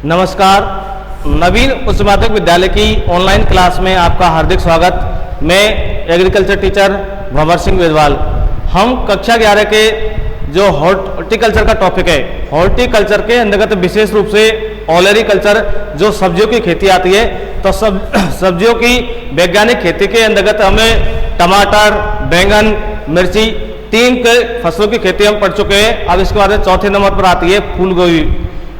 नमस्कार, नवीन उच्च माध्यमिक विद्यालय की ऑनलाइन क्लास में आपका हार्दिक स्वागत। मैं एग्रीकल्चर टीचर भंवर सिंह वेदवाल। हम कक्षा 11 के जो हॉर्टिकल्चर का टॉपिक है, हॉर्टिकल्चर के अंतर्गत विशेष रूप से ओलेरीकल्चर जो सब्जियों की खेती आती है, तो सब्जियों की वैज्ञानिक खेती के अंतर्गत हमें टमाटर, बैंगन, मिर्ची, 3 फसलों की खेती हम पढ़ चुके हैं। अब इसके बाद में चौथे नंबर पर आती है फूल गोभी,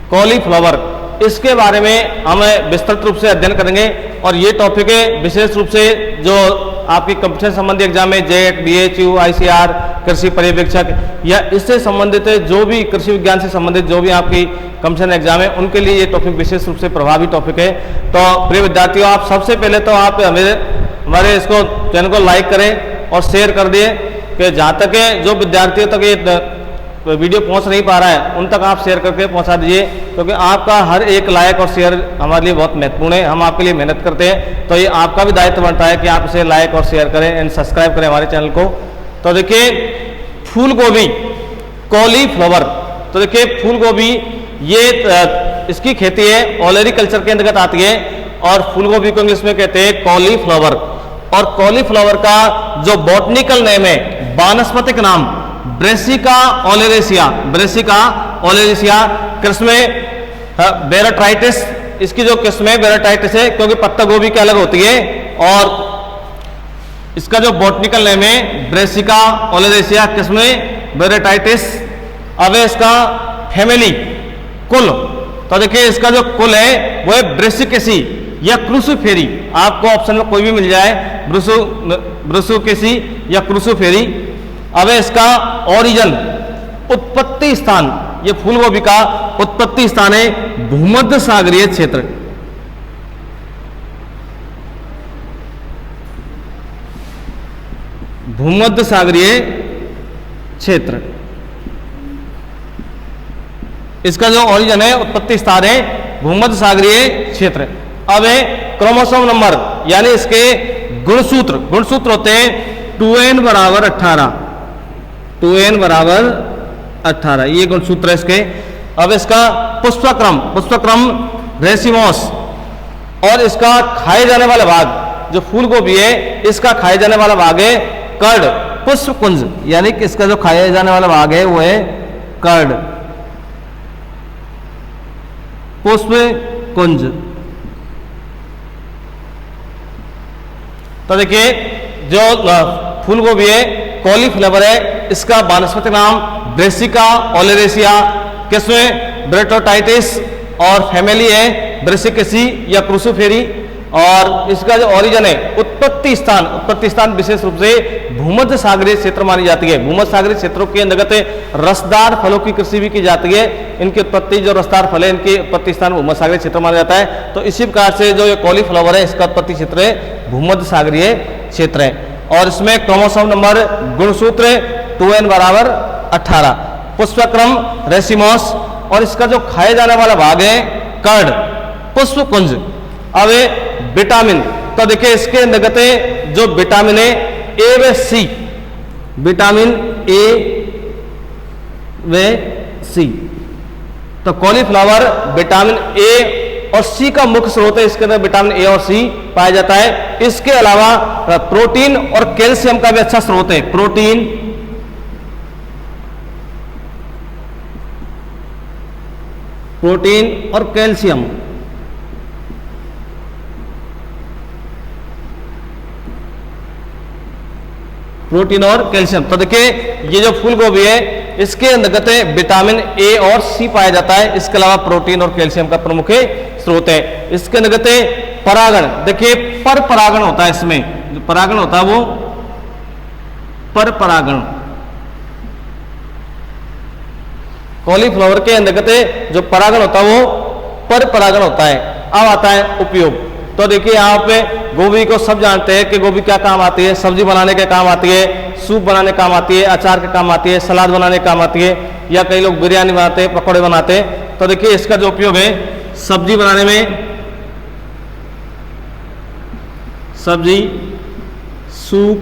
कॉलीफ्लावर। इसके बारे में हम विस्तृत रूप से अध्ययन करेंगे और ये टॉपिक है विशेष रूप से जो आपकी कंपटीशन संबंधी एग्जाम है, जेट, BHU, ICR, कृषि पर्यवेक्षक या इससे संबंधित जो भी कृषि विज्ञान से संबंधित जो भी आपकी कंपटीशन एग्जाम है, उनके लिए ये टॉपिक विशेष रूप से प्रभावी टॉपिक है। तो प्रिय विद्यार्थियों, आप सबसे पहले तो आप हमारे इसको चैनल को लाइक करें और शेयर कर दिए कि जहाँ तक जो विद्यार्थियों तक ये वीडियो पहुंच नहीं पा रहा है उन तक आप शेयर करके पहुंचा दीजिए, क्योंकि आपका हर एक लाइक और शेयर हमारे लिए बहुत महत्वपूर्ण है। हम आपके लिए मेहनत करते हैं, तो ये आपका भी दायित्व बनता है कि आप इसे लाइक और शेयर करें एंड सब्सक्राइब करें हमारे चैनल को। तो देखिए, फूल गोभी, कॉलीफ्लावर। तो देखिए, फूल गोभी ये इसकी खेती है, ओलेरीकल्चर के अंतर्गत आती है और फूल गोभी को इंग्लिश में कहते हैं कॉलीफ्लावर। और कॉलीफ्लावर का जो बॉटनिकल नेम है, वानस्पतिक नाम, ब्रेसिका ओलेरेसिया, ब्रेसिका ओलेरेसिया। किस्म बेराट्राइटिस, इसकी जो किस्म है बेराट्राइटिस है, क्योंकि पत्ता गोभी की अलग होती है। और इसका जो बॉटनिकल नेम है ब्रेसिका ओलेरेसिया, किस्म बेराट्राइटिस। अब इसका फैमिली कुल, तो देखिए इसका जो कुल है वो है ब्रेसिकेसी या क्रूसीफेरी। आपको ऑप्शन में कोई भी मिल जाए, ब्रूसुकेसी या क्रूसीफेरी। अब इसका ओरिजिन, उत्पत्ति स्थान, ये फूल गोभी का उत्पत्ति स्थान है भूमध्य सागरीय क्षेत्र। भूमध्य सागरीय क्षेत्र, इसका जो ओरिजिन है, उत्पत्ति स्थान है भूमध्य सागरीय क्षेत्र। अब है क्रोमोसोम नंबर, यानी इसके गुणसूत्र, गुणसूत्र होते हैं 2n बराबर 18, 2n बराबर 18, ये गुणसूत्र है इसके। अब इसका पुष्पक्रम, पुष्पक्रम रेसिमोस। और इसका खाए जाने वाला भाग, जो फूल गोभी है इसका खाए जाने वाला भाग है कर्ड, पुष्पकुंज, यानी कि इसका जो खाया जाने वाला भाग है वो है कर्ड, पुष्पकुंज। तो देखिए, जो फूल गोभी है कॉलीफ्लावर है, इसका वानस्पतिक नाम ब्रेसिका ओलेरेसिया, किस्म ब्रेटोटाइटिस और फैमिली है ब्रेसिकेसी या क्रूसीफेरी। और इसका जो ओरिजिन है, उत्पत्ति स्थान, उत्पत्ति स्थान विशेष रूप से भूमध्य सागरीय क्षेत्र मानी जाती है। भूमध्य सागरीय क्षेत्रों के अंतर्गत रसदार फलों की कृषि भी की जाती है। इनकी उत्पत्ति, जो रसदार फल है, इनकी उत्पत्ति स्थान भूमध्य सागरीय क्षेत्र माना जाता है। तो इसी प्रकार से जो ये कॉलीफ्लावर है, इसका उत्पत्ति क्षेत्र है भूमध्य सागरीय क्षेत्र है। और इसमें क्रोमोसोम नंबर, गुणसूत्र 2n बराबर 18, पुष्पक्रम रेसिमोस। और इसका जो खाए जाने वाला भाग है कर्ड, पुष्पकुंज। अब विटामिन, तो देखिए इसके अंतर्गत जो विटामिन है ए व सी, विटामिन ए व सी। तो कॉलीफ्लावर विटामिन ए और सी का मुख्य स्रोत है, इसके अंदर विटामिन ए और सी पाया जाता है। इसके अलावा प्रोटीन और कैल्शियम का भी अच्छा स्रोत है, प्रोटीन, प्रोटीन और कैल्शियम। प्रोटीन और कैल्शियम। तो देखिए, ये जो फूल गोभी है इसके अंतर्गत विटामिन ए और सी पाया जाता है। इसके अलावा प्रोटीन और कैल्शियम का प्रमुख स्रोत है। इसके अंतर्गत परागण, देखिए पर परागण होता है, इसमें जो परागण होता है वो पर परागण। कॉलीफ्लावर के अंतर्गत जो परागण होता है वो पर परागण होता है। अब आता है उपयोग। तो देखिए, यहाँ पे गोभी को सब जानते हैं कि गोभी क्या काम आती है, सब्जी बनाने के काम आती है, सूप बनाने काम आती है, अचार के काम आती है, सलाद बनाने के काम आती है, या कई लोग बिरयानी बनाते हैं, पकौड़े बनाते हैं। तो देखिए, इसका जो उपयोग है सब्जी बनाने में, सब्जी, सूप,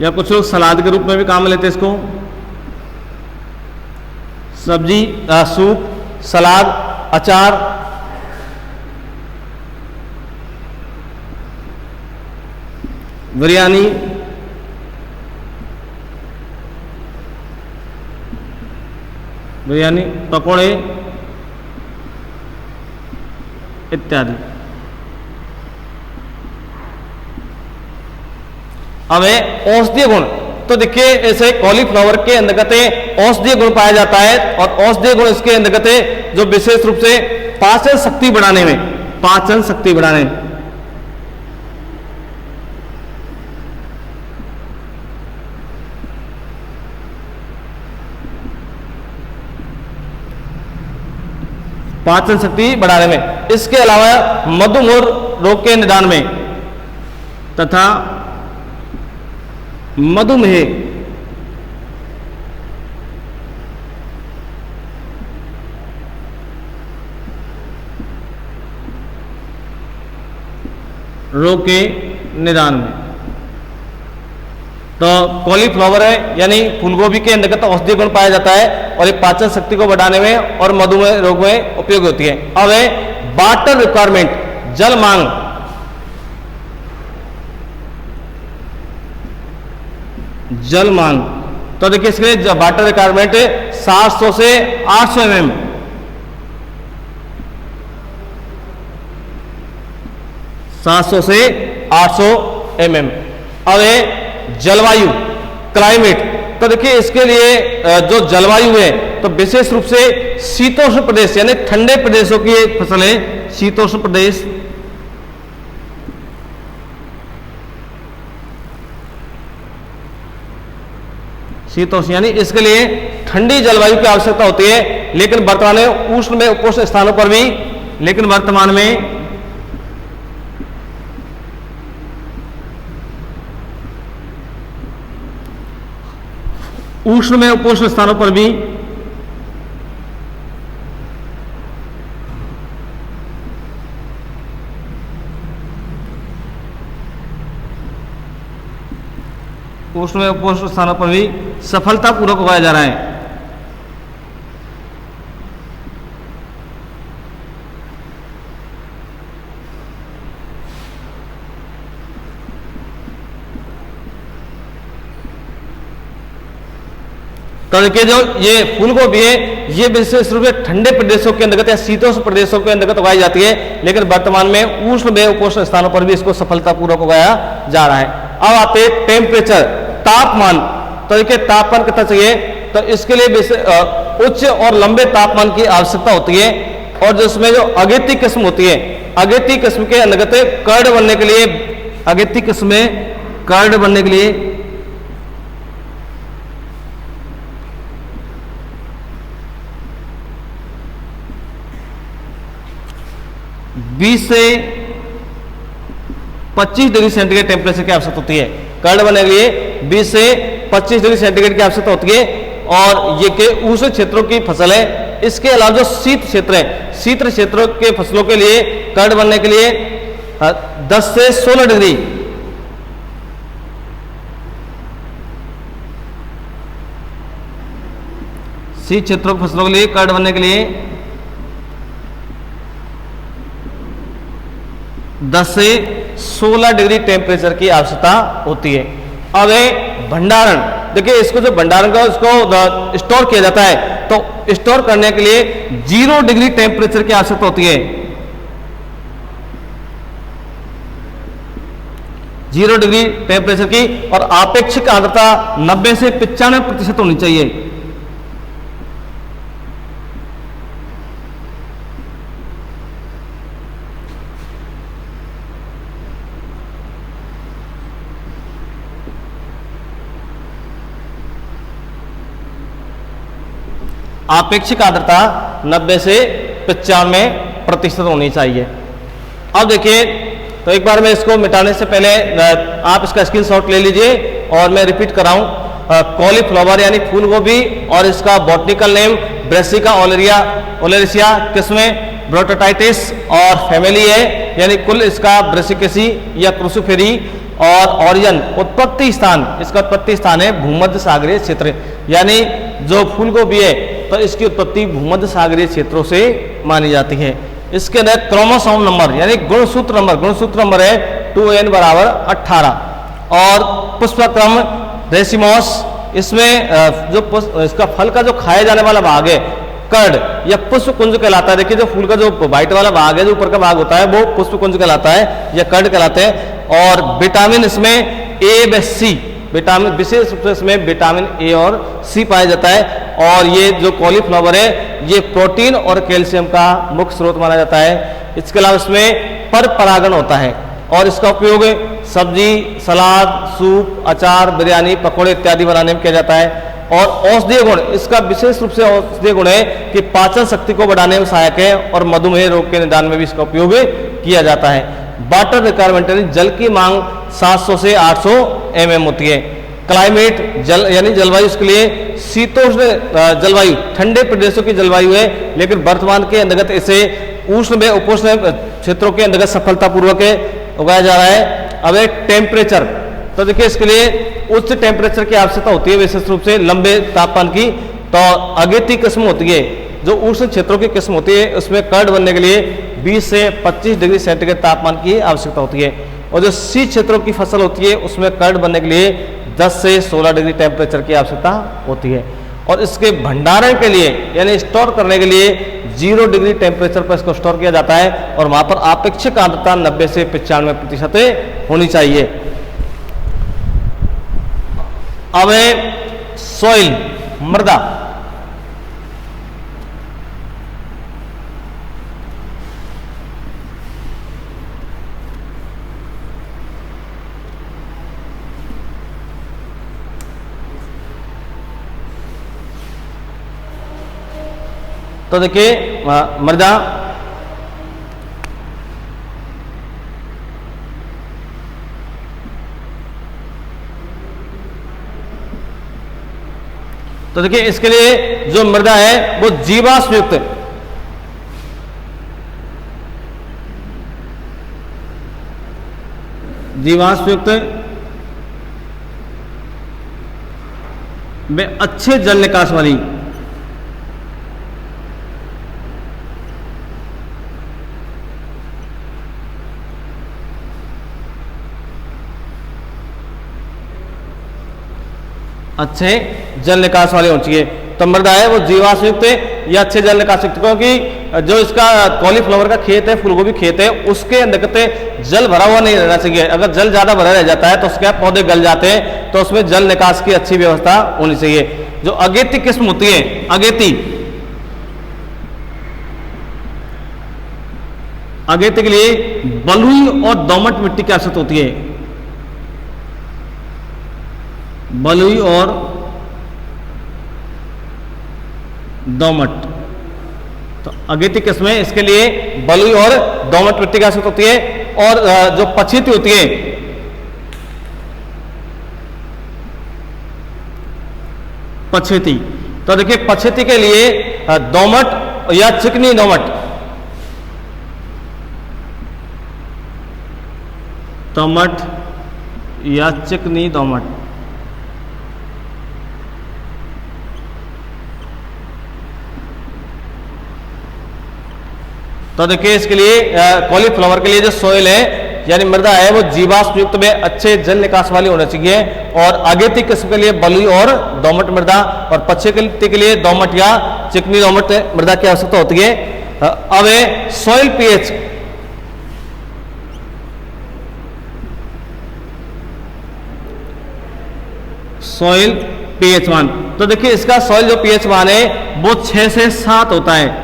या कुछ लोग सलाद के रूप में भी काम में लेते हैं इसको। सब्जी, सूप, सलाद अचार, बिरयानी, पकोड़े इत्यादि। अब है औषधीय गुण। तो देखिए ऐसे कॉलीफ्लावर के अंतर्गत औषधीय गुण पाया जाता है और औषधीय गुण इसके अंतर्गत जो विशेष रूप से पाचन शक्ति बढ़ाने में, पाचन शक्ति बढ़ाने पाचन शक्ति बढ़ाने में, इसके अलावा मधुमेह रोग के निदान में तथा मधुमेह रोग के निदान में। तो कॉलीफ्लावर है यानी फूलगोभी के अंतर्गत औषधीय गुण पाया जाता है और ये पाचन शक्ति को बढ़ाने में और मधुमेह रोग में उपयोगी होती है। अब है वाटर रिक्वायरमेंट, जल मांग। जल मांग तो देखिए इसके लिए वाटर रिक्वायरमेंट 700 से 800 mm, 700 से 800 mm। अब है जलवायु, क्लाइमेट। तो देखिए इसके लिए जो जलवायु है तो विशेष रूप से शीतोष्ण प्रदेश यानी ठंडे प्रदेशों की एक फसल है, शीतोष्ण प्रदेश। शीतोष्ण यानी इसके लिए ठंडी जलवायु की आवश्यकता होती है, लेकिन वर्तमान में उष्ण में उपोष्ण स्थानों पर भी, लेकिन वर्तमान में उष्ण में उपोष्ण स्थानों पर भी उष्ण में उपोष्ण स्थानों पर भी सफलतापूर्वक उगाया जा रहा है। तो देखिए जो ये फूलगोभी है ये विशेष रूप से ठंडे प्रदेशों के अंतर्गत या शीतोष्ण प्रदेशों के अंतर्गत उगाई जाती है, लेकिन वर्तमान में उष्ण में उपोष्ण स्थानों पर भी इसको सफलतापूर्वक उगाया जा रहा है। अब आते हैं टेम्परेचर, तापमान। तो देखिए तापमान कितना चाहिए, तो इसके लिए उच्च और लंबे तापमान की आवश्यकता होती है। और जो इसमें जो अगेती किस्म होती है, अगेती किस्म के अंतर्गत कर्ड बनने के लिए, अगेती किस्म में कर्ड बनने के लिए 20 से 25 डिग्री सेंटीग्रेड टेम्परेचर की आवश्यकता होती है। कर्ड बनने के लिए 20 से 25 डिग्री सेंटीग्रेड की आवश्यकता होती है और ये के उष्ण क्षेत्रों की फसल है। इसके अलावा जो शीत क्षेत्र है, शीत क्षेत्रों के फसलों के लिए कर्ड बनने के लिए 10 से 16 डिग्री शीत क्षेत्रों की फसलों के लिए कर्ड बनने के लिए 10 से 16 डिग्री टेम्परेचर की आवश्यकता होती है। अब है भंडारण। देखिए इसको जो भंडारण का इसको स्टोर किया जाता है, तो स्टोर करने के लिए 0 डिग्री टेम्परेचर की आवश्यकता होती है। 0 डिग्री टेम्परेचर की और आपेक्षिक आर्द्रता 90 से 95% होनी चाहिए। आपेक्षिक आर्द्रता 90 से 95% होनी चाहिए। अब देखिए तो एक बार मैं इसको मिटाने से पहले आप इसका स्क्रीनशॉट ले लीजिए और मैं रिपीट कराऊं। कॉलीफ्लावर यानी फूल गोभी और इसका बॉटनिकल नेम ब्रेसिका ओलेरिसिया, किस्में ब्रोटोटाइटिस और फैमिली है, यानी कुल इसका ब्रेसिकेसी या क्रूसिफेरी। और ओरिजिन उत्पत्ति स्थान, इसका उत्पत्ति स्थान है भूमध्य सागरीय क्षेत्र। यानी जो फूल गोभी है तो इसकी उत्पत्ति भूमध्य सागरीय क्षेत्रों से मानी जाती है। इसके अंदर क्रोमोसोम नंबर यानी गुणसूत्र नंबर है 2n बराबर 18। और पुष्पक्रम रेसिमोस, इसमें जो इसका फल का जो खाया जाने वाला भाग है कर्ड या पुष्प कुंज कहलाता है। देखिए जो फूल का जो व्हाइट वाला भाग है, जो ऊपर का भाग होता है, वो पुष्प कुंज कहलाता है या कर्ड कहलाते हैं। और विटामिन इसमें ए व सी, विटामिन विशेष रूप से इसमें विटामिन ए और सी पाया जाता है। और ये जो कॉलीफ्लावर है ये प्रोटीन और कैल्शियम का मुख्य स्रोत माना जाता है। इसके अलावा इसमें पर परागण होता है और इसका उपयोग सब्जी, सलाद, सूप, अचार, बिरयानी, पकौड़े इत्यादि बनाने में किया जाता है। और औषधीय गुण, इसका विशेष रूप से औषधीय गुण है कि पाचन शक्ति को बढ़ाने में सहायक है और मधुमेह रोग के निदान में भी इसका उपयोग किया जाता है। वाटर रिक्वायरमेंट यानी जल की मांग 700 से 800 mm होती है। क्लाइमेट जल यानी जलवायु, इसके लिए शीतोष्ण जलवायु, ठंडे प्रदेशों की जलवायु है, लेकिन वर्तमान के अंतर्गत इसे उष्ण में उपोष्ण क्षेत्रों के अंतर्गत सफलतापूर्वक उगाया जा रहा है। अब एक टेम्परेचर, तो देखिए इसके लिए उच्च टेम्परेचर की आवश्यकता होती है विशेष रूप से लंबे तापमान की। तो अगेती किस्म होती है जो उष्ण क्षेत्रों की किस्म होती है, उसमें कर्ड बनने के लिए 20 से 25 डिग्री सेंटीग्रेड तापमान की आवश्यकता होती है। और जो सी क्षेत्रों की फसल होती है उसमें कर्ड बनने के लिए 10 से 16 डिग्री टेम्परेचर की आवश्यकता होती है। और इसके भंडारण के लिए यानी स्टोर करने के लिए 0 डिग्री टेम्परेचर पर इसको स्टोर किया जाता है और वहां पर अपेक्षित आर्द्रता 90 से 95% होनी चाहिए। अब सॉइल, मृदा, तो देखिए मृदा, तो देखिए इसके लिए जो मृदा है वो जीवाश्म युक्त में अच्छे जल निकास वाली अच्छे जल निकास वाले होनी चाहिए। तो मृदा है वो जीवाश्म युक्त या अच्छे जल निकास युक्त, क्योंकि जो इसका कॉलीफ्लावर का खेत है, फूलगोभी खेत है, उसके अंदर जल भरा हुआ नहीं रहना चाहिए। अगर जल ज्यादा भरा रह जाता है तो उसके पौधे गल जाते हैं, तो उसमें जल निकास की अच्छी व्यवस्था होनी चाहिए। जो अगेती किस्म होती है, अगेती के लिए बलुई और दोमट मिट्टी की आवश्यकता होती है। बलुई और दोमट, तो अगेती किस्म है, इसके लिए बलुई और दोमट मिट्टी की आवश्यकता होती है। और जो पछेती होती है, पछेती, तो देखिए पछेती के लिए दोमट या चिकनी दोमट, या चिकनी दोमट, तो देखिए इसके लिए कॉलीफ्लावर के लिए जो सॉइल है यानी मृदा है वो जीवाश्म युक्त में अच्छे जल निकास वाली होना चाहिए। और अगेती किस्म के लिए बलुई और दोमट मृदा, और पछेती के लिए दोमट या चिकनी दोमट मृदा की आवश्यकता होती है। अब है सॉइल पीएच, सॉइल पीएच मान, तो देखिए इसका सॉइल जो पीएच मान है वो 6 से 7 होता है,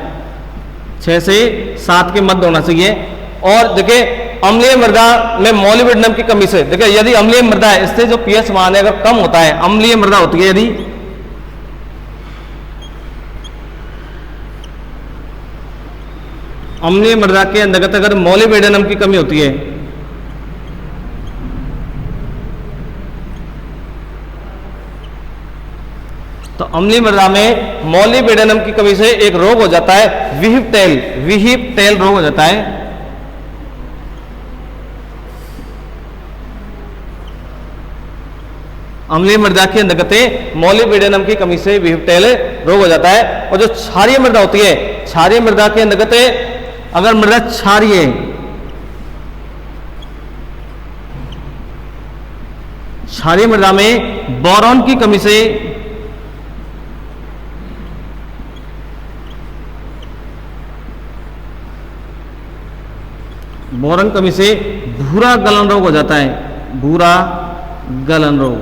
6 से 7 के मध्य होना चाहिए। और देखिए अम्लीय मृदा में मोलिब्डेनम की कमी से, देखिए यदि अम्लीय मृदा है इससे जो पीएच मान है अगर कम होता है, अम्लीय मृदा होती है यदि अम्लीय मृदा के अंतर्गत अगर मोलिब्डेनम की कमी होती है तो अम्लीय मृदा में मोलिब्डेनम की कमी से एक रोग हो जाता है, विहिप टेल रोग हो जाता है। अम्लीय मृदा की अंतर्गत मोलिब्डेनम की कमी से वीवटेल रोग हो जाता है। और जो क्षारीय मृदा होती है, क्षारीय मृदा के अंतर्गत अगर मृदा क्षारीय है, क्षारीय मृदा में बोरॉन की कमी से भूरा गलन रोग हो जाता है, भूरा गलन रोग।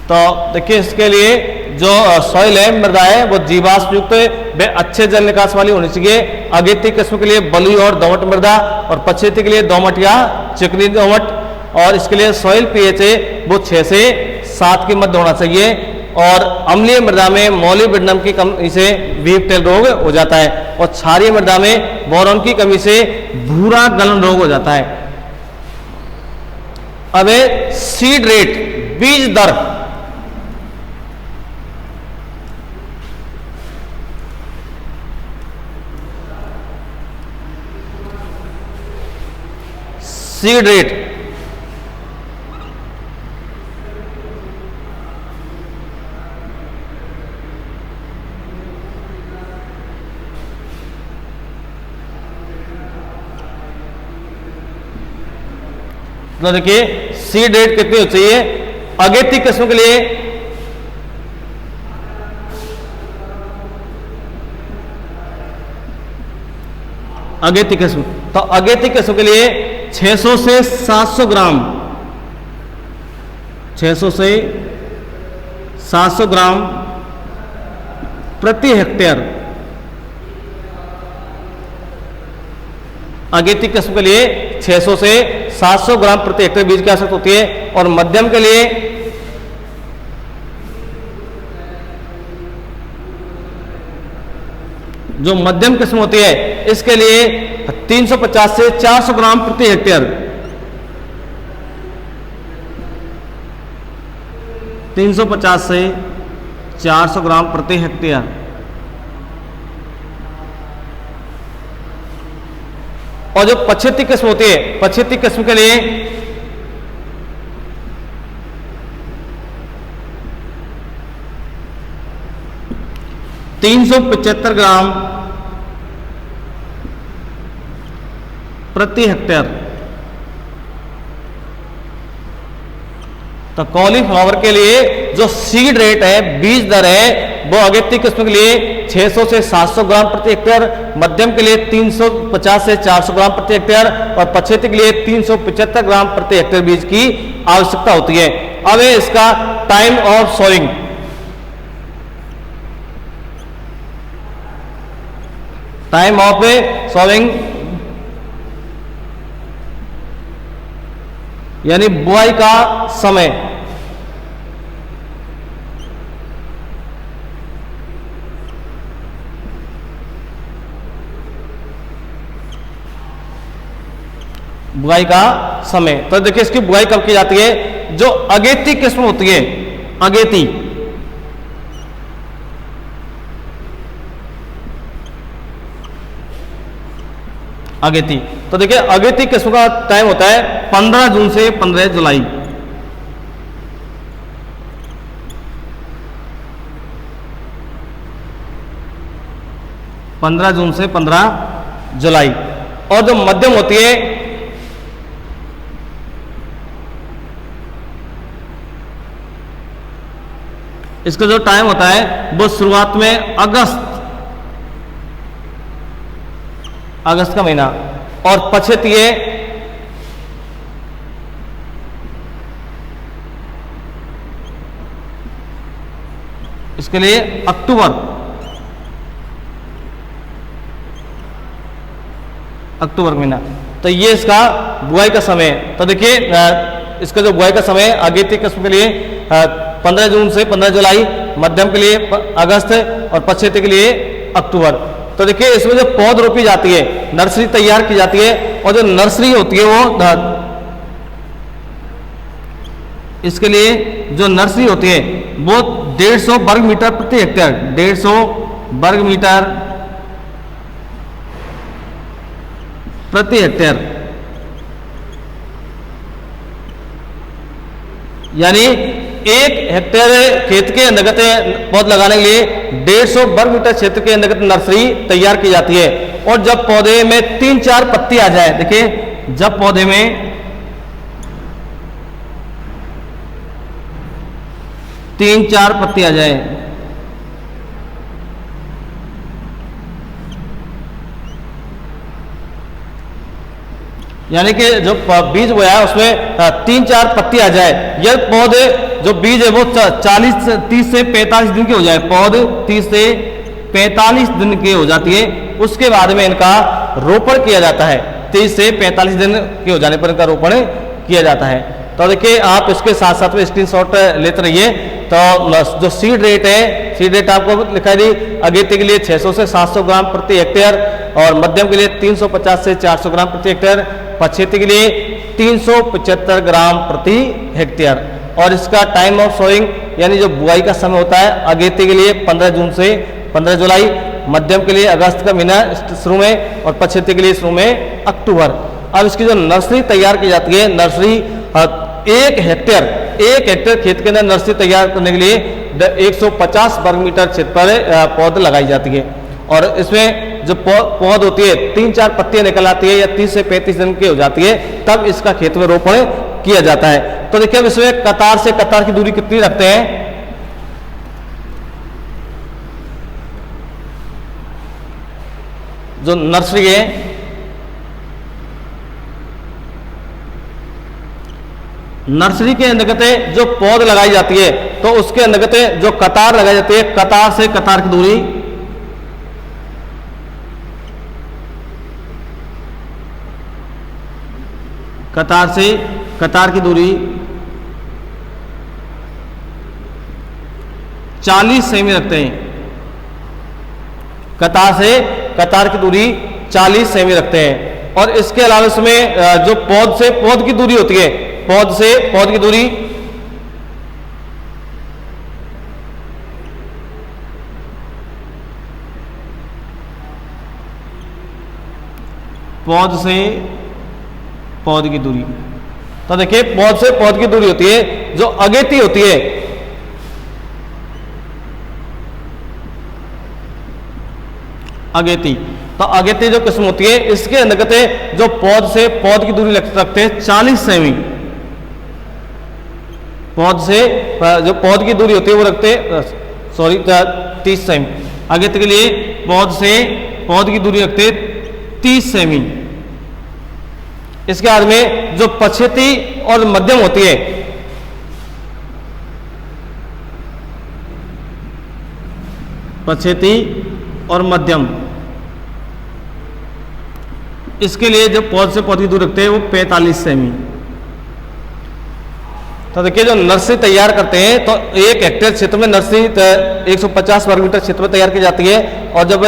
तो देखिए इसके लिए जो सॉइल है, मृदा है, वो जीवाश्म युक्त अच्छे जल निकास वाली होनी चाहिए। अगेती किस्म के लिए बलुई और दोमट मृदा, और पछेती के लिए दोमट या चिकनी दोमट। और इसके लिए सॉइल पीएच है वो 6 से 7 के मध्य होना चाहिए। और अम्लीय मृदा में मोलिब्डेनम की कमी से वीवटेल रोग हो जाता है। और क्षारीय मृदा में बोरॉन की कमी से भूरा गलन रोग हो जाता है। अब सीड रेट, बीज दर। सीड रेट तो देखिए सीड रेट कितनी हो चाहिए अगेती किस्म के लिए। अगेती किस्म, तो अगेती किस्म के लिए 600 से 700 ग्राम, 600 से 700 ग्राम प्रति हेक्टेयर अगेती किस्म के लिए 600 से 700 ग्राम प्रति हेक्टेयर बीज की आवश्यकता होती है। और मध्यम के लिए जो मध्यम किस्म होती है इसके लिए 350 से 400 ग्राम प्रति हेक्टेयर, 350 से 400 ग्राम प्रति हेक्टेयर। और जो पछेती किस्म होती है, पछेती किस्म के लिए 375 ग्राम प्रति हेक्टेयर। तो कॉलीफ्लावर के लिए जो सीड रेट है, बीज दर है, वो अगेती किस्म के लिए 600 से 700 ग्राम प्रति हेक्टेयर, मध्यम के लिए 350 से 400 ग्राम प्रति हेक्टेयर और पछेती के लिए 375 ग्राम प्रति हेक्टेयर बीज की आवश्यकता होती है। अब है इसका time of sowing. Time of sowing यानी बुआई का समय। बुआई का समय, तो देखिए इसकी बुआई कब की जाती है। जो अगेती किस्म होती है, अगेती, अगेती, तो देखिए अगेती किस्म का टाइम होता है 15 जून से 15 जुलाई। पंद्रह जून से 15 जुलाई। और जो मध्यम होती है इसका जो टाइम होता है वो शुरुआत में अगस्त का महीना, और पछेती है इसके लिए अक्टूबर महीना। तो ये इसका बुआई का समय है। तो देखिए इसका जो बुआई का समय अगेती किस्म के लिए 15 जून से 15 जुलाई, मध्यम के लिए अगस्त और पछेती के लिए अक्टूबर। तो देखिए इसमें जो पौध रोपी जाती है, नर्सरी तैयार की जाती है, और जो नर्सरी होती है वो इसके लिए जो नर्सरी होती है वो 150 वर्ग मीटर प्रति हेक्टेयर, 150 वर्ग मीटर प्रति हेक्टेयर यानी 1 हेक्टेयर खेत के अंतर्गत पौध लगाने के लिए 150 वर्ग मीटर क्षेत्र के अंतर्गत नर्सरी तैयार की जाती है। और जब पौधे में 3-4 पत्ती आ जाए, देखिए जब पौधे में 3-4 पत्ती आ जाए, यानी कि जो बीज बोया है उसमें 3-4 पत्ती आ जाए, यह पौधे जो बीज है वो 30 से 45 दिन के हो जाए, पौधे 30 से 45 दिन की हो जाती है, उसके बाद में इनका रोपण किया जाता है। 30 से 45 दिन के हो जाने पर इनका रोपण किया जाता है। तो देखिए आप इसके साथ साथ में स्क्रीनशॉट लेते रहिए। तो जो सीड रेट है, सीड रेट आपको लिखा दी अगेती के लिए 600 से 700 ग्राम प्रति हेक्टेयर, और मध्यम के लिए 350 से 400 ग्राम प्रति हेक्टेयर, पछेती के लिए 375 ग्राम प्रति हेक्टेयर। और इसका टाइम ऑफ सोइंग यानी जो बुआई का समय होता है, अगेती के लिए 15 जून से 15 जुलाई, मध्यम के लिए अगस्त का महीना शुरू में, और पछेती के लिए शुरू में अक्टूबर। अब इसकी जो नर्सरी तैयार की जाती है, नर्सरी 1 हेक्टेयर खेत के अंदर नर्सरी तैयार करने के लिए 150 वर्ग मीटर क्षेत्र पर पौध लगाई जाती है। और इसमें जो पौध होती है 3-4 पत्तियां निकल आती है या 30 से 35 दिन की हो जाती है, तब इसका खेत में रोपण किया जाता है। तो देखिए अब इसमें कतार से कतार की दूरी कितनी रखते हैं, जो नर्सरी है नर्सरी के अंतर्गत जो पौध लगाई जाती है तो उसके अंतर्गत जो कतार लगाई जाती है, कतार से कतार की दूरी कतार से कतार की दूरी 40 सेमी रखते हैं। कतार से कतार की दूरी 40 सेमी रखते हैं। और इसके अलावा इसमें जो पौध से पौध की दूरी होती है, पौध से पौध की दूरी पौध से पौध की दूरी, तो देखिए पौध से पौध की दूरी होती है जो अगेती होती है, अगेती। तो अगेती जो किस्म होती है इसके अंतर्गत जो पौध से पौध की दूरी रखते हैं 40 सेमी। पौध से जो पौध की दूरी होती है वो रखते 30 सेमी। अगेती के लिए पौध से पौध की दूरी रखते 30 सेमी। इसके बाद में जो पछेती और मध्यम होती है, पछेती और मध्यम, इसके लिए जो पौध से पौध की दूरी रखते हैं वो 45 सेमी। तो देखिए जो नर्सरी तैयार करते हैं तो 1 हेक्टेयर क्षेत्र में नर्सरी 150 वर्ग मीटर क्षेत्र में तैयार की जाती है। और जब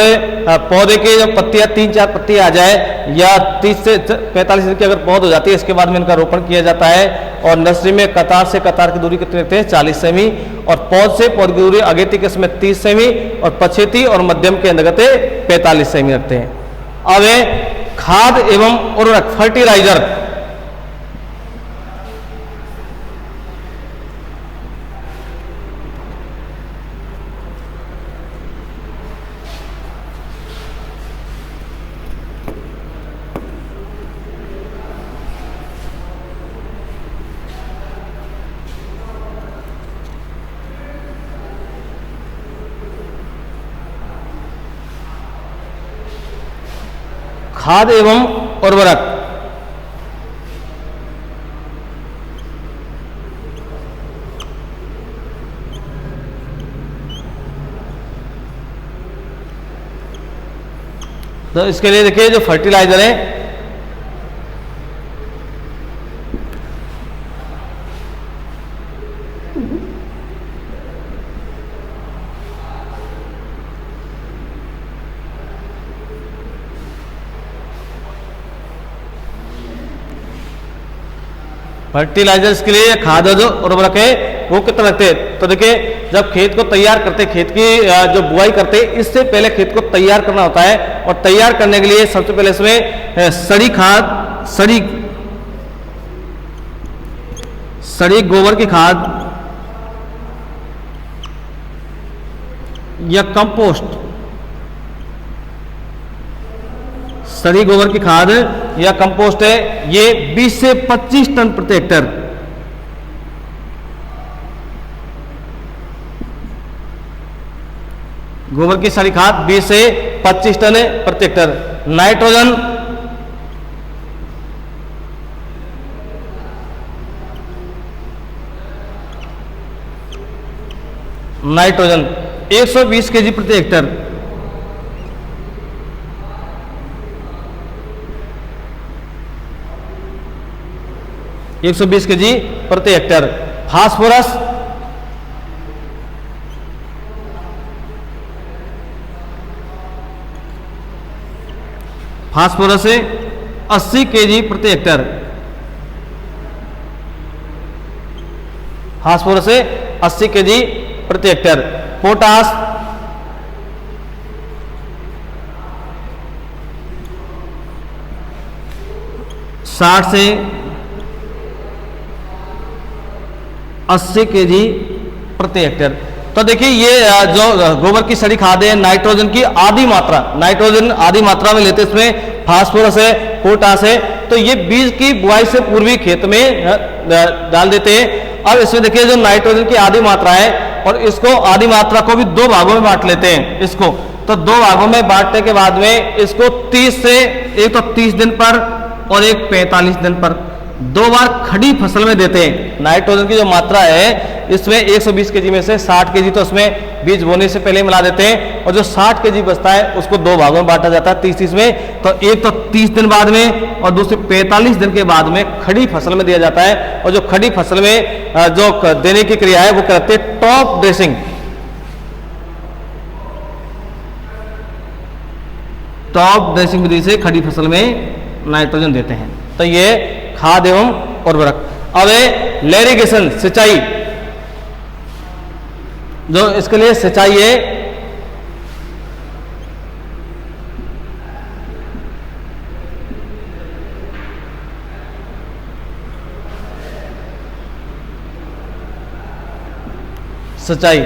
पौधे के जब पत्तियां 3-4 पत्तियां आ जाए या 30 से 45 दिन की अगर पौध हो जाती है, इसके बाद में इनका रोपण किया जाता है। और नर्सरी में कतार से कतार की दूरी कितनी रखते हैं 40 सेमी, और पौध से पौध की दूरी अगेती के समय 30 सेमी, और पछेती और मध्यम के अंतर्गत 45 सेमी रखते हैं। अब खाद एवं उर्वरक फर्टिलाइजर, खाद एवं उर्वरक, तो इसके लिए देखिए जो फर्टिलाइजर है फर्टिलाइजर्स के लिए खाद जो उर्वरक है वो कितना रखते हैं। तो देखिए जब खेत को तैयार करते, खेत की जो बुआई करते, इससे पहले खेत को तैयार करना होता है। और तैयार करने के लिए सबसे पहले इसमें सड़ी खाद, सड़ी गोबर की खाद या कंपोस्ट, सड़ी गोबर की खाद या कंपोस्ट है, ये 20 से 25 टन प्रति हेक्टर। गोबर की सड़ी खाद 20 से 25 टन प्रति हेक्टर। नाइट्रोजन, नाइट्रोजन 120 केजी प्रति हेक्टर। एक 120 केजी प्रति हेक्टर। फास्फोरस, फास्फोरस 80 केजी प्रति हेक्टर। फास्फोरस 80 केजी प्रति हेक्टर। पोटास, साठ से 80 केजी प्रति हेक्टर। तो देखिए ये जो गोबर की सड़ी खाद है, नाइट्रोजन की आधी मात्रा, नाइट्रोजन आधी मात्रा में लेते हैं, इसमें फास्फोरस है, पोटास है, तो ये बीज की बुआई से पूर्वी खेत में डाल देते हैं। अब इसमें देखिए जो नाइट्रोजन की आधी मात्रा है, और इसको आधी मात्रा को भी 2 भागों में बांट लेते हैं इसको। तो 2 भागों में बांटने के बाद में इसको 30 से, एक तो 30 दिन पर और एक 45 दिन पर 2 बार खड़ी फसल में देते हैं। नाइट्रोजन की जो मात्रा है इसमें 120 केजी में से 60 केजी तो उसमें बीज बोने से पहले मिला देते हैं, और जो 60 केजी बचता है उसको 2 भागों में बांटा जाता है 30-30 में। तो एक तो 30 दिन बाद में और दूसरे 45 दिन के बाद में खड़ी फसल में दिया जाता है। और जो खड़ी फसल में जो देने की क्रिया है वो करते हैं टॉप ड्रेसिंग। टॉप ड्रेसिंग विधि से खड़ी फसल में नाइट्रोजन देते हैं। तो ये खाद एवं उर्वरक। अब लेरिगेशन, सिंचाई, जो इसके लिए सिंचाई है, सिंचाई।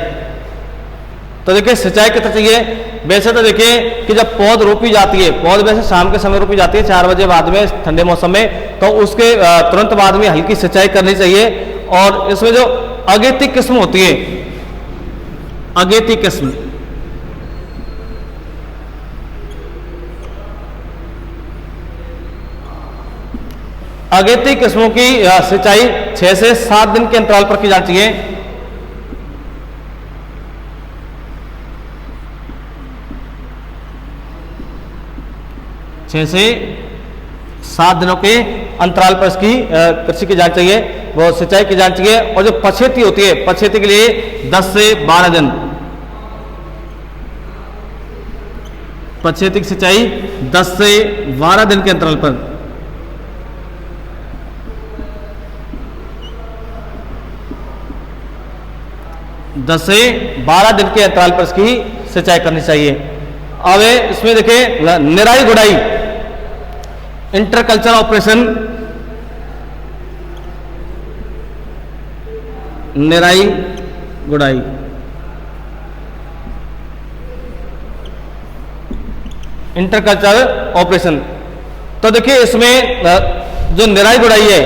तो देखिए सिंचाई कितना चाहिए। वैसे तो देखिए कि जब पौध रोपी जाती है, पौध वैसे शाम के समय रोपी जाती है 4 बजे बाद में ठंडे मौसम में, तो उसके तुरंत बाद में हल्की सिंचाई करनी चाहिए। और इसमें जो अगेती किस्म होती है, अगेती किस्म, अगेती किस्मों की सिंचाई 6 से 7 दिन के अंतराल पर की जानी चाहिए। 6 से 7 दिनों के अंतराल पर इसकी कृषि की जानी चाहिए, वो सिंचाई की जानी चाहिए। और जो पछेती होती है, पछेती के लिए 10 से 12 दिन, पछेती की सिंचाई 10 से 12 दिन के अंतराल पर। दस से 12 दिन के अंतराल पर इसकी सिंचाई करनी चाहिए। अब इसमें देखिए निराई गुड़ाई, इंटरकल्चर ऑपरेशन, निराई गुड़ाई, इंटरकल्चर ऑपरेशन। तो देखिए इसमें जो निराई गुड़ाई है,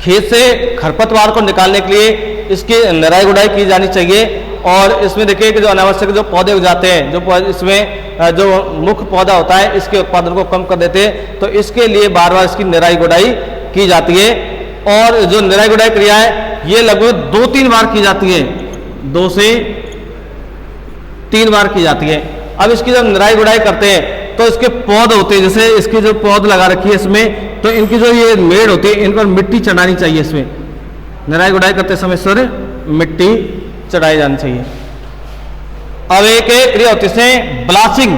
खेत से खरपतवार को निकालने के लिए इसकी निराई गुड़ाई की जानी चाहिए। और इसमें देखिए कि जो अनावश्यक जो पौधे उगाते हैं, जो इसमें जो मुख्य पौधा होता है, इसके उत्पादन को कम कर देते हैं, तो इसके लिए बार बार इसकी निराई गुड़ाई की जाती है। और जो निराई गुड़ाई क्रिया है ये लगभग 2-3 बार की जाती है, 2 से 3 बार की जाती है। अब इसकी जब निराई गुड़ाई करते हैं तो इसके पौध होते हैं, जैसे इसकी जो पौध लगा रखी है इसमें, तो इनकी जो ये मेड़ होती है इन पर मिट्टी चढ़ानी चाहिए। इसमें निराई गुड़ाई करते समय सर मिट्टी चढ़ाई जानी चाहिए। अब एक क्रिया होती है ब्लाचिंग।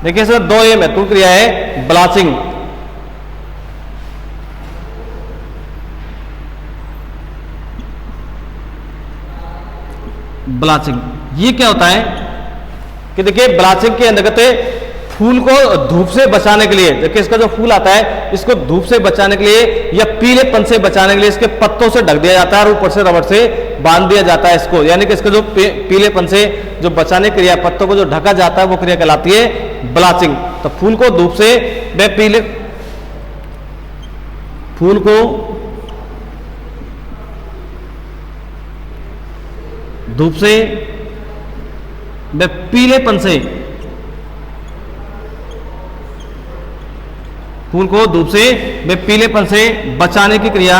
देखिए सर 2 ये महत्वपूर्ण क्रिया है, ब्लाचिंग। ब्लाचिंग ये क्या होता है कि देखिए ब्लाचिंग के अंतर्गत फूल को धूप से बचाने के लिए, देखिए इसका जो फूल आता है इसको धूप से बचाने के लिए या पीलेपन से बचाने के लिए इसके पत्तों से ढक दिया जाता है और ऊपर से रबड़ से बांध दिया जाता है इसको, यानी कि इसका जो पीलेपन से जो बचाने की क्रिया, पत्तों को जो ढका जाता है वो क्रिया कहलाती है ब्लाचिंग। तो फूल को धूप से फूल को धूप से व पीलेपन से, फूल को धूप से व पीलेपन से बचाने की क्रिया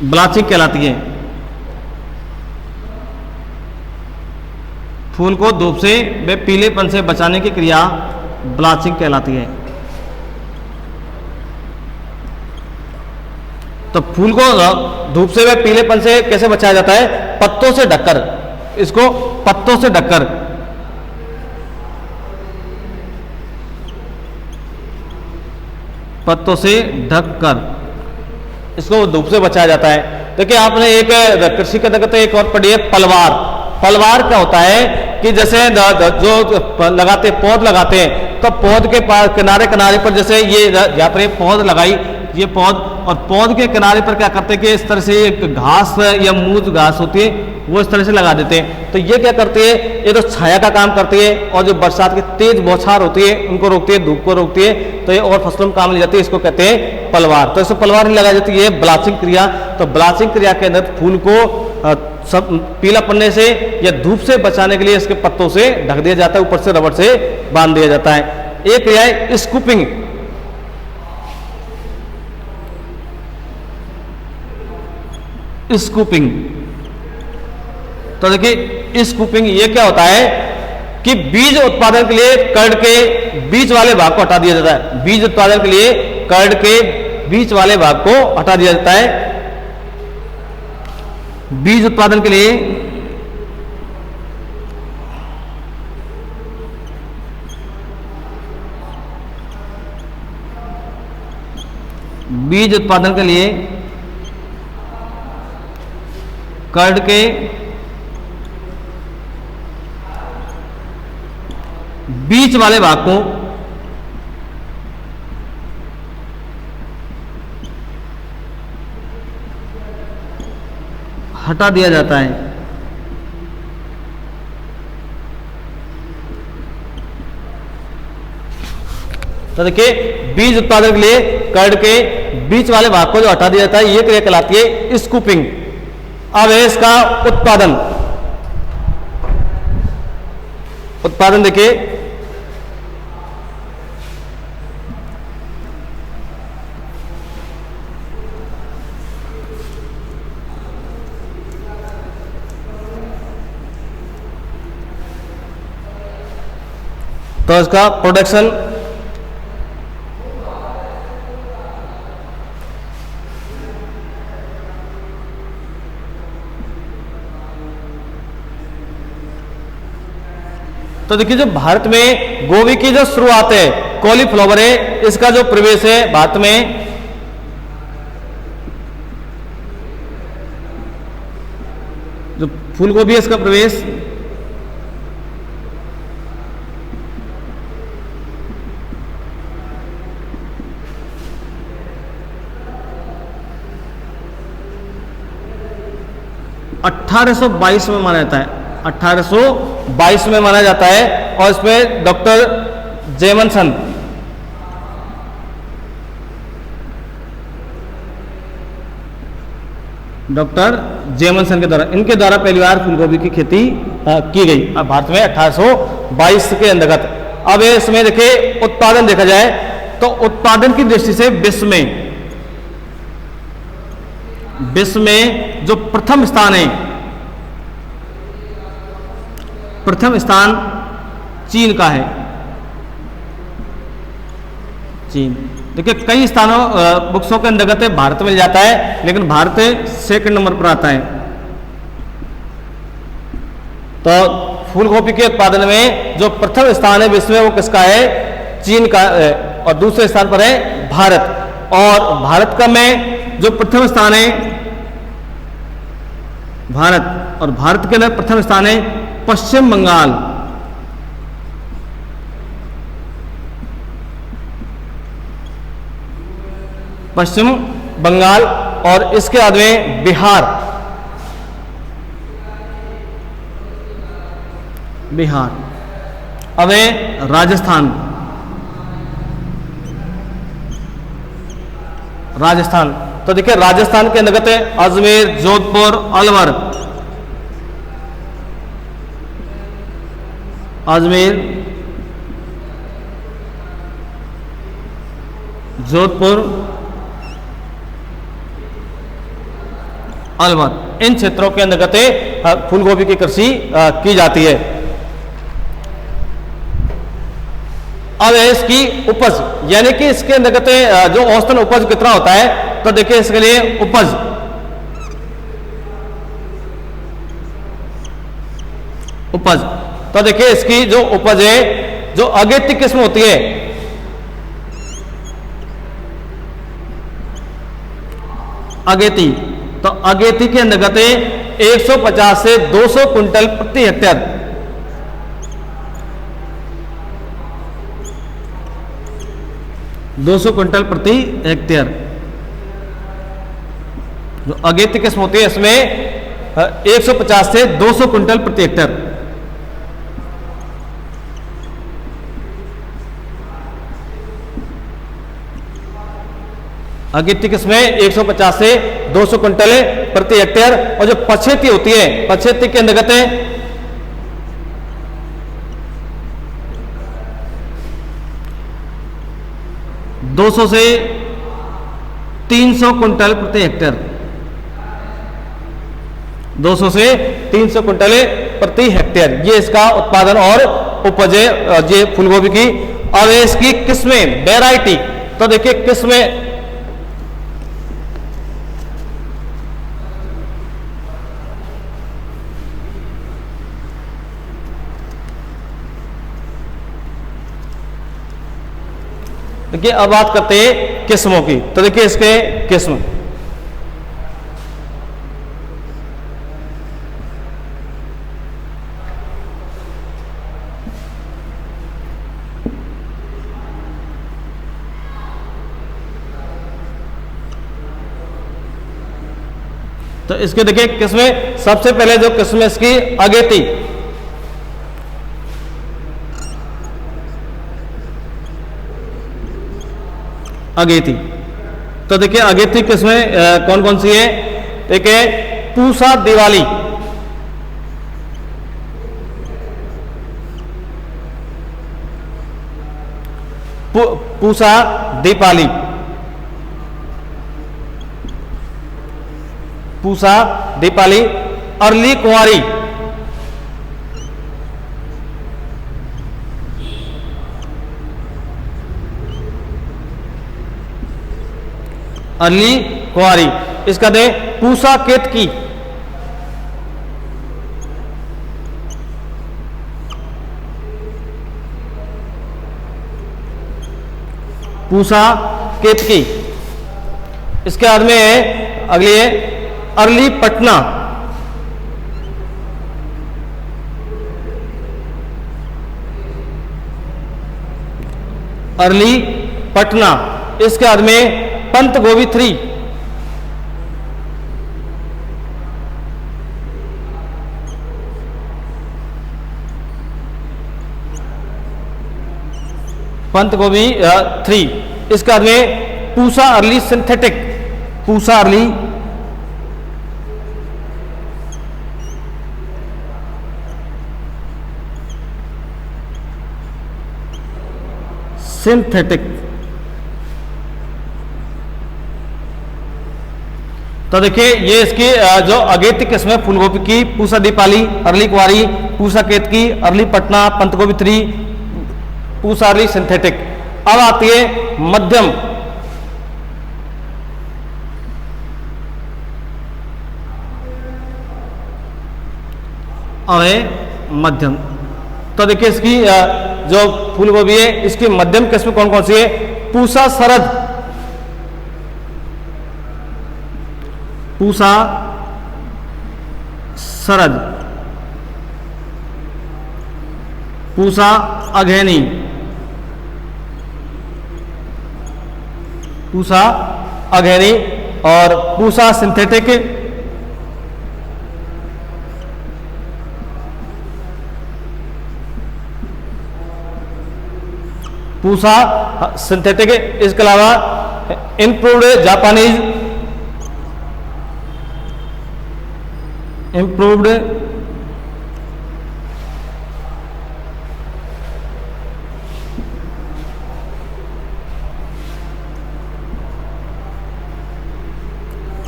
ब्लाचिंग कहलाती है। फूल को धूप से व पीलेपन से बचाने की क्रिया ब्लाचिंग कहलाती है। तो फूल को धूप से व पीलेपन से कैसे बचाया जाता है? पत्तों से ढककर, इसको पत्तों से ढककर, पत्तों से ढककर इसको धूप से बचाया जाता है। देखिए आपने एक कृषि के तहत एक और पढ़ी है पलवार। पलवार क्या होता है कि जैसे जो लगाते पौध लगाते हैं तो पौध के पास किनारे किनारे पर, जैसे ये यहाँ पर पौध लगाई, ये पौध, और पौध के किनारे पर क्या करते हैं कि इस तरह से एक घास या मूज घास होती है वो इस तरह से लगा देते हैं। तो ये क्या करती है, ये तो छाया का काम करती है और जो बरसात की तेज बौछार होती है उनको रोकती है, धूप को रोकती है, तो ये और फसलों में काम ले जाती है, इसको कहते हैं पलवार। तो इसको पलवार नहीं लगाई जाती है ब्लाचिंग क्रिया। तो ब्लाचिंग क्रिया के अंदर फूल को सब पीला पड़ने से या धूप से बचाने के लिए इसके पत्तों से ढक दिया जाता है, ऊपर से रबड़ से बांध दिया जाता है। एक क्रिया है स्कूपिंग। स्कूपिंग, तो देखिए स्कूपिंग ये क्या होता है कि बीज उत्पादन के लिए कर्ड के बीच वाले भाग को हटा दिया जाता है। बीज उत्पादन के लिए कर्ड के बीच वाले भाग को हटा दिया जाता है। बीज उत्पादन के लिए कर्ड के बीच वाले भाग को हटा दिया जाता है। तो देखिए बीज उत्पादन के लिए कर्ड के बीच वाले भाग को जो हटा दिया जाता है यह क्रिया कहलाती है स्कूपिंग। अब है इसका उत्पादन। उत्पादन देखिए तो इसका प्रोडक्शन तो देखिए जो भारत में गोभी की जो शुरुआत है, कॉलीफ्लावर है, इसका जो प्रवेश है भारत में जो फूल गोभी है इसका प्रवेश (1822) में माना जाता है। 1822 में माना जाता है और इसमें डॉक्टर जेमनसन के द्वारा, इनके द्वारा पहली बार फूलगोभी की खेती की गई भारत में 1822 के अंतर्गत। अब इसमें देखिए उत्पादन देखा जाए तो उत्पादन की दृष्टि से विश्व में जो प्रथम स्थान है, प्रथम स्थान चीन का है। चीन देखिए कई स्थानों बुक्सों के अंतर्गत भारत मिल जाता है, लेकिन भारत सेकंड नंबर पर आता है। तो फूल गोभी के उत्पादन में जो प्रथम स्थान है विश्व में वो किसका है? चीन का है, और दूसरे स्थान पर है भारत। और भारत का में जो प्रथम स्थान है, भारत, और भारत के अंदर प्रथम स्थान है पश्चिम बंगाल। पश्चिम बंगाल, और इसके बाद में बिहार, बिहार। अब है राजस्थान, राजस्थान। तो देखिए राजस्थान के अंतर्गत है अजमेर, जोधपुर, अलवर, अजमेर, जोधपुर, अलवर। इन क्षेत्रों के अंतर्गत फूल गोभी की कृषि की जाती है। अब है इसकी उपज, यानी कि इसके अंतर्गत जो औसतन उपज कितना होता है, तो देखिए इसके लिए उपज, उपज, तो देखिए इसकी जो उपज है, जो अगेती किस्म होती है, अगेती, तो अगेती के अंतर्गत 150 से 200 क्विंटल प्रति हेक्टेयर, 200 क्विंटल प्रति हेक्टेयर जो अगेती किस्म होती है, इसमें 150 से 200 क्विंटल प्रति हेक्टेयर। अगेती किस्में 150 से 200 क्विंटल प्रति हेक्टेयर। और जो पछेती होती है, पछेती के अंतर्गत है 200 से 300 क्विंटल प्रति हेक्टेयर, 200 से 300 क्विंटल प्रति हेक्टेयर, ये इसका उत्पादन और उपज है ये फूलगोभी की। अब इसकी किस्में, वैरायटी, तो देखिए किस्में, देखिए अब बात करते हैं किस्मों की। तो देखिए इसके किस्म, तो इसके देखिए किस्में, सबसे पहले जो किस्म है इसकी अगेती, अगेती, तो देखिए अगेती किस्में कौन कौन सी है, देखिए पूसा दिवाली, पूसा दीपाली, पूसा दीपाली, अर्ली कुंवारी, अर्ली कुंवारी, इसका दे पूसा केतकी, पूसा केतकी। इसके बाद में है अगली है अर्ली पटना, अर्ली पटना। इसके बाद में पंत गोभी 3, पंत गोभी 3। इसके बाद में Pusa early synthetic, Pusa early synthetic. तो देखिए ये इसकी जो अगेती किस्म है फूलगोभी की, पूसा दीपाली, अर्ली कुंवारी, पूसा केतकी, अर्ली पटना, पंत गोभी 3, पूसा अर्ली सिंथेटिक। अब आती है मध्यम, अब है मध्यम। तो देखिए इसकी जो फूलगोभी है इसकी मध्यम किस्म कौन कौन सी है, पूसा शरद, पूसा सरज, पूसा अघैनी, पूसा अघैनी और पूसा सिंथेटिक, पूसा सिंथेटिक। इसके अलावा improved Japanese, improved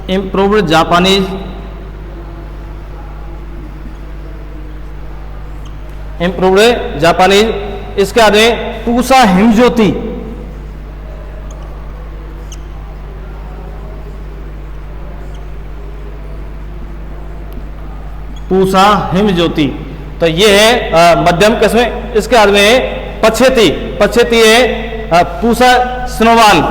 improved Japanese, improved Japanese. इसके आगे पूसा हिमज्योति, पूसा हिमज्योति। तो ये है मध्यम किस्म। इसके बाद में पछेती, पछेती है पूसा स्नोवाल,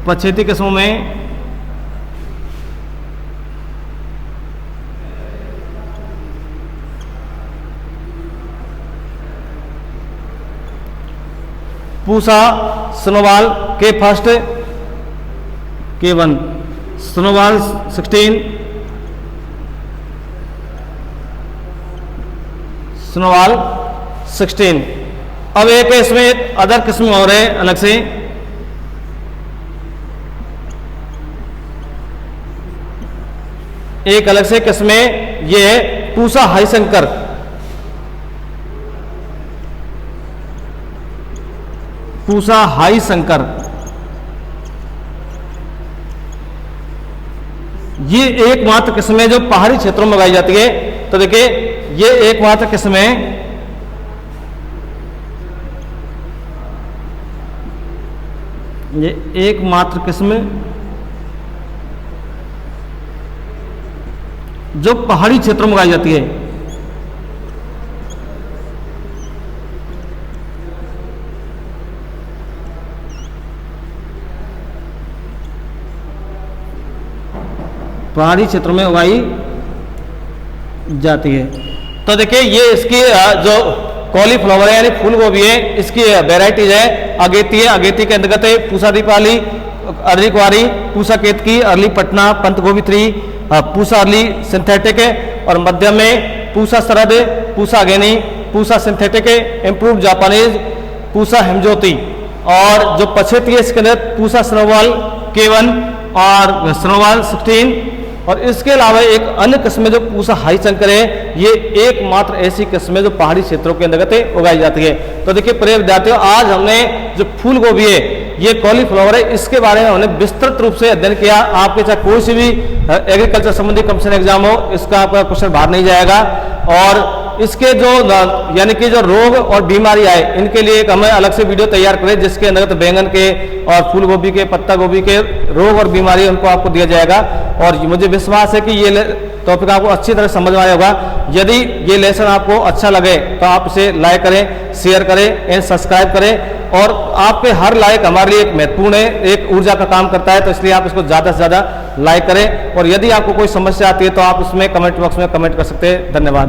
पछेती किस्मों में पूसा स्नोवाल के फर्स्ट, K1, स्नोवाल 16, स्नोवाल 16। अब एक इसमें अदर किस्म और है अलग से, एक अलग से किस्म ये है पूसा हाईशंकर, पूसा हाईशंकर। ये एकमात्र किस्म है जो पहाड़ी क्षेत्रों में उगाई जाती है। तो देखिए ये एकमात्र किस्म है, ये एकमात्र किस्म जो पहाड़ी क्षेत्रों में उगाई जाती है। पहाड़ी क्षेत्रों में उगाई जाती है। तो देखिए ये इसकी जो कॉलीफ्लावर है यानी फूल गोभी है, इसकी वेराइटीज है। अगेती है, अगेती के अंतर्गत है पूसा दीपावली, अर्ली कुआरी, पूसा केतकी, अर्ली पटना, पंत गोभी 3, पूसा अर्ली सिंथेटिक है। और मध्यम में पूसा सरद, पूसा अगेनी, पूसा सिंथेटिक है, इम्प्रूव जापानीज, पूसा हिमज्योति। और जो पछेती है इसके अंदर पूसा स्नोवाल K1 और स्नोवाल 16। और इसके अलावा एक अन्य किस्म जो पूसा हाईशंकर है, ये एकमात्र ऐसी किस्म है जो पहाड़ी क्षेत्रों के अंतर्गत उगाई जाती है। तो देखिए प्रिय विद्यार्थियों, आज हमने जो फूल गोभी है, ये कॉलीफ्लावर है, इसके बारे में हमने विस्तृत रूप से अध्ययन किया। आपके चाहे कोई सी भी एग्रीकल्चर संबंधी कंपटीशन एग्जाम हो, इसका आपका क्वेश्चन बाहर नहीं जाएगा। और इसके जो यानी कि जो रोग और बीमारी आए, इनके लिए एक हमें अलग से वीडियो तैयार करें, जिसके अंतर्गत बैंगन के और फूल गोभी के, पत्ता गोभी के रोग और बीमारी उनको आपको दिया जाएगा। और मुझे विश्वास है कि ये टॉपिक आपको अच्छी तरह समझ में आया होगा। यदि ये लेसन आपको अच्छा लगे तो आप इसे लाइक करें, शेयर करें एंड सब्सक्राइब करें। और आपके हर लाइक हमारे लिए एक महत्वपूर्ण है, एक ऊर्जा का काम करता है। तो इसलिए आप इसको ज़्यादा से ज़्यादा लाइक करें। और यदि आपको कोई समस्या आती है तो आप उसमें कमेंट बॉक्स में कमेंट कर सकते हैं। धन्यवाद।